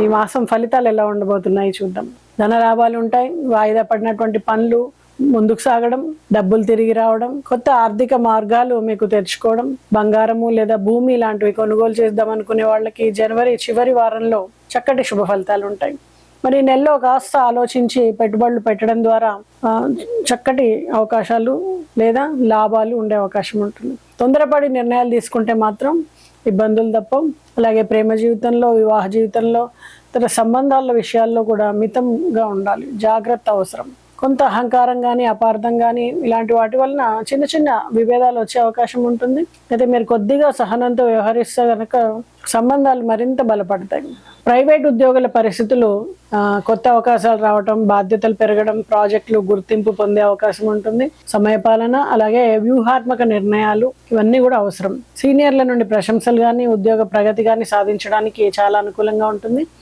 ఈ మాసం ఫలితాలు ఎలా ఉండబోతున్నాయి చూద్దాం. ధన లాభాలు ఉంటాయి. వాయిదా పడినటువంటి పనులు ముందుకు సాగడం, డబ్బులు తిరిగి రావడం, కొత్త ఆర్థిక మార్గాలు మీకు తెరుచుకోవడం, బంగారము లేదా భూమి లాంటివి కొనుగోలు చేద్దాం అనుకునే వాళ్ళకి జనవరి చివరి వారంలో చక్కటి శుభ ఫలితాలు ఉంటాయి. మరి ఈ నెలలో కాస్త ఆలోచించి పెట్టుబడులు పెట్టడం ద్వారా చక్కటి అవకాశాలు లేదా లాభాలు ఉండే అవకాశం ఉంటుంది. తొందరపడి నిర్ణయాలు తీసుకుంటే మాత్రం ఇబ్బందులు తప్పవు. అలాగే ప్రేమ జీవితంలో, వివాహ జీవితంలో, ఇతర సంబంధాల విషయాల్లో కూడా మితంగా ఉండాలి. జాగ్రత్త అవసరం. కొంత అహంకారం కానీ, అపార్థం కానీ ఇలాంటి వాటి వలన చిన్న చిన్న విభేదాలు వచ్చే అవకాశం ఉంటుంది. అయితే మీరు కొద్దిగా సహనంతో వ్యవహరిస్తే కనుక సంబంధాలు మరింత బలపడతాయి. ప్రైవేట్ ఉద్యోగుల పరిస్థితులు కొత్త అవకాశాలు రావటం, బాధ్యతలు పెరగడం, ప్రాజెక్టులు గుర్తింపు పొందే అవకాశం ఉంటుంది. సమయపాలన అలాగే వ్యూహాత్మక నిర్ణయాలు ఇవన్నీ కూడా అవసరం. సీనియర్ల నుండి ప్రశంసలు కానీ, ఉద్యోగ ప్రగతి కానీ సాధించడానికి చాలా అనుకూలంగా ఉంటుంది.